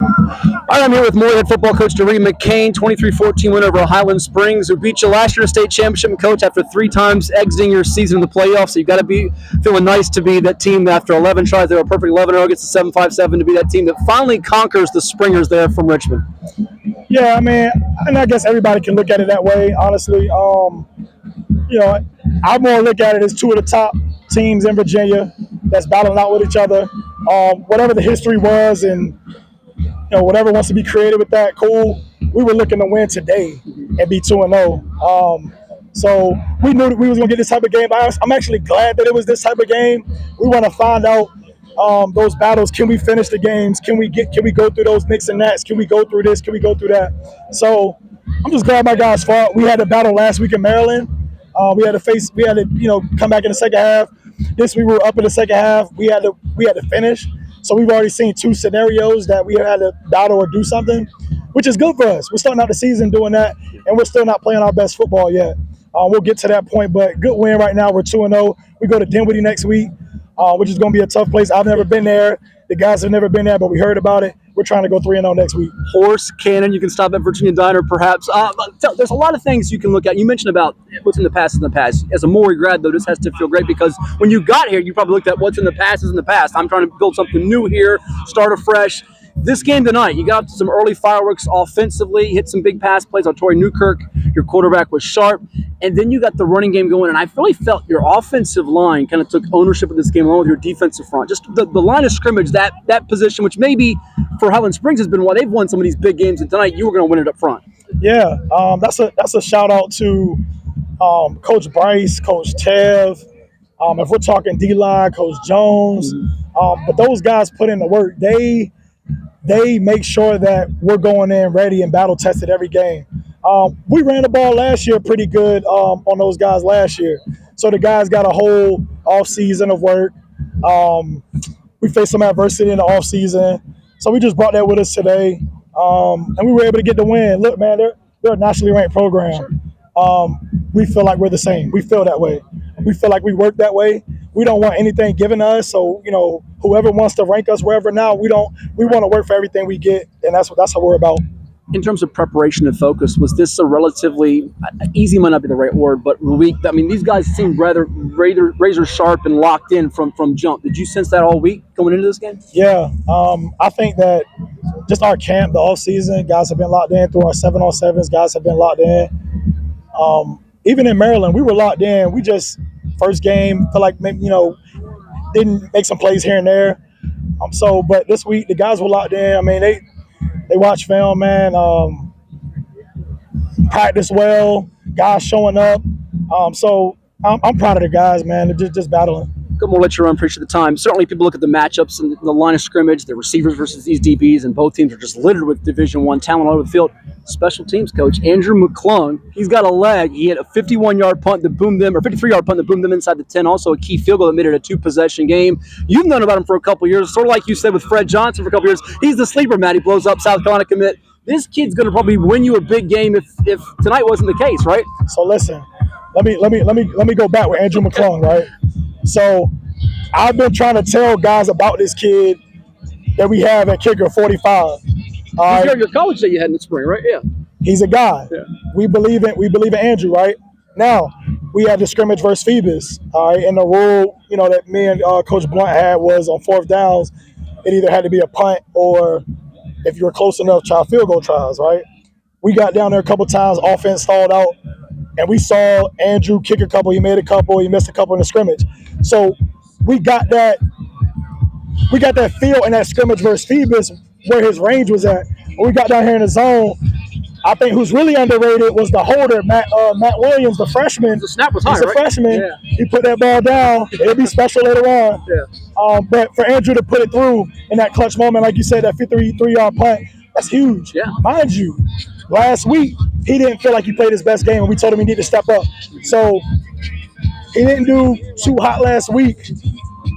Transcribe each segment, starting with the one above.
All right, I'm here with Maury Head football coach Dyrri McCain, 23-14 win over Highland Springs, who beat you last year in state championship, coach, after 3 times exiting your season in the playoffs. So you've got to be feeling nice to be that team that after 11 tries. They were a perfect 11-0, gets to 7-5-7 to be that team that finally conquers the Springers there from Richmond. Yeah, I mean, and I guess everybody can look at it that way, honestly. I more look at it as two of the top teams in Virginia that's battling out with each other. Whatever the history was and whatever wants to be created with that, cool. We were looking to win today and be 2-0. So we knew that we was going to get this type of game. I'm actually glad that it was this type of game. We want to find out those battles. Can we finish the games? Can we go through those nicks and nats? Can we go through this? Can we go through that? So I'm just glad my guys fought. We had a battle last week in Maryland. We had to come back in the second half. This week we were up in the second half. We had to finish. So we've already seen 2 scenarios that we had to battle or do something, which is good for us. We're starting out the season doing that, and we're still not playing our best football yet. We'll get to that point, but good win right now. We're 2-0. We go to Dinwiddie next week, which is going to be a tough place. I've never been there. The guys have never been there, but we heard about it. We're trying to go 3-0 next week. Horse, cannon, you can stop at Virginia Diner perhaps. There's a lot of things you can look at. You mentioned about what's in the past is in the past. As a Maury grad, though, this has to feel great because when you got here, you probably looked at what's in the past is in the past. I'm trying to build something new here, start afresh. This game tonight, you got up to some early fireworks offensively, hit some big pass plays on Torrey Newkirk. Your quarterback was sharp. And then you got the running game going, and I really felt your offensive line kind of took ownership of this game along with your defensive front. Just the line of scrimmage, that position, which maybe for Highland Springs has been why they've won some of these big games, and tonight you were going to win it up front. Yeah, that's a shout out to Coach Bryce, Coach Tev. If we're talking D-line, Coach Jones, but those guys put in the work. They make sure that we're going in ready and battle tested every game. We ran the ball last year pretty good on those guys last year. So the guys got a whole off season of work. We faced some adversity in the off season. So we just brought that with us today. And we were able to get the win. Look, man, they're a nationally ranked program. We feel like we're the same. We feel that way. We feel like we work that way. We don't want anything given to us. So, whoever wants to rank us wherever now, we want to work for everything we get. And that's what we're about. In terms of preparation and focus, was this a relatively easy, might not be the right word, but week? I mean, these guys seemed rather razor sharp and locked in from jump. Did you sense that all week going into this game? Yeah, I think that just our camp, the off season, guys have been locked in through our 7-on-7s. Guys have been locked in. Even in Maryland, we were locked in. We just first game felt like maybe didn't make some plays here and there. But this week the guys were locked in. I mean, they watch film, man. Practice well. Guys showing up. So I'm proud of the guys, man. They're just battling. Good, we'll let you run. Appreciate the time. Certainly, people look at the matchups and the line of scrimmage, the receivers versus these DBs, and both teams are just littered with Division I talent all over the field. Special teams coach Andrew McClung, he's got a leg. He had a 51-yard punt that boomed them, or 53-yard punt that boomed them inside the 10. Also, a key field goal that made it a 2-possession game. You've known about him for a couple years, sort of like you said with Fred Johnson for a couple years. He's the sleeper, Matt. He blows up South Carolina commit. This kid's going to probably win you a big game if tonight wasn't the case, right? So listen, let me go back with Andrew McClung, right? So I've been trying to tell guys about this kid that we have at kicker 45. Your college that you had in the spring, right? Yeah. He's a guy. Yeah. We believe in Andrew, right? Now, we had the scrimmage versus Phoebus, all right? And the rule, that me and Coach Blunt had was on 4th downs, it either had to be a punt or if you were close enough, try field goal tries, right? We got down there a couple times, offense stalled out, and we saw Andrew kick a couple. He made a couple. He missed a couple in the scrimmage. So we got that feel in that scrimmage versus Phoebus where his range was at. When we got down here in the zone, I think who's really underrated was the holder, Matt Williams, the freshman. The snap was high, He's a freshman. Yeah. He put that ball down. It'll be special later on. Yeah. But for Andrew to put it through in that clutch moment, like you said, that 53-yard punt, that's huge. Yeah. Mind you, last week, he didn't feel like he played his best game, and we told him he needed to step up. So he didn't do too hot last week.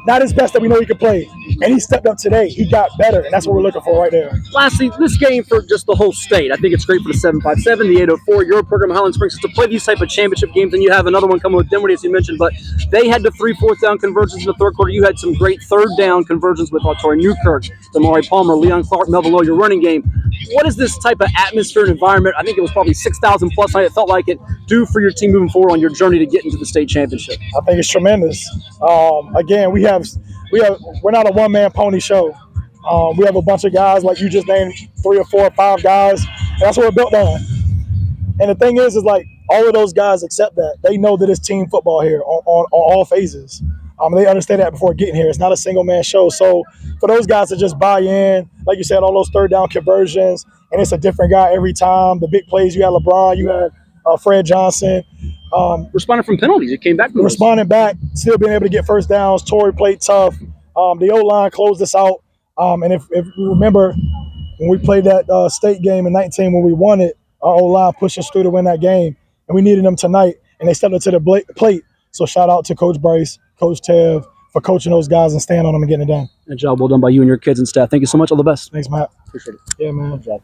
Not his best that we know he could play. And he stepped up today. He got better, and that's what we're looking for right there. Lastly, this game for just the whole state, I think it's great for the 757, the 804, your program, Highland Springs, to play these type of championship games. And you have another one coming with Dinwiddie, as you mentioned, but they had the 3 4th down conversions in the third quarter. You had some great third down conversions with Tori Newkirk, Maury Palmer, Leon Clark, Melville, your running game. What is this type of atmosphere and environment? I think it was probably 6,000 plus. It felt like it do for your team moving forward on your journey to get into the state championship. I think it's tremendous. Again, we're not a one-man pony show. We have a bunch of guys, like you just named 3 or 4 or 5 guys, and that's what we're built on. And the thing is like all of those guys accept that. They know that it's team football here on all phases. They understand that before getting here. It's not a single-man show. So for those guys to just buy in, like you said, all those third down conversions, and it's a different guy every time. The big plays, you had LeBron, you had Fred Johnson. Responding from penalties. It came back. Responding back, still being able to get first downs. Torrey played tough. The O-line closed us out. And if you remember, when we played that state game in 19 when we won it, our O-line pushed us through to win that game. And we needed them tonight, and they stepped up to the plate. So shout out to Coach Bryce, Coach Tev, for coaching those guys and staying on them and getting it done. Good job. Well done by you and your kids and staff. Thank you so much. All the best. Thanks, Matt. Appreciate it. Yeah, man. Good job.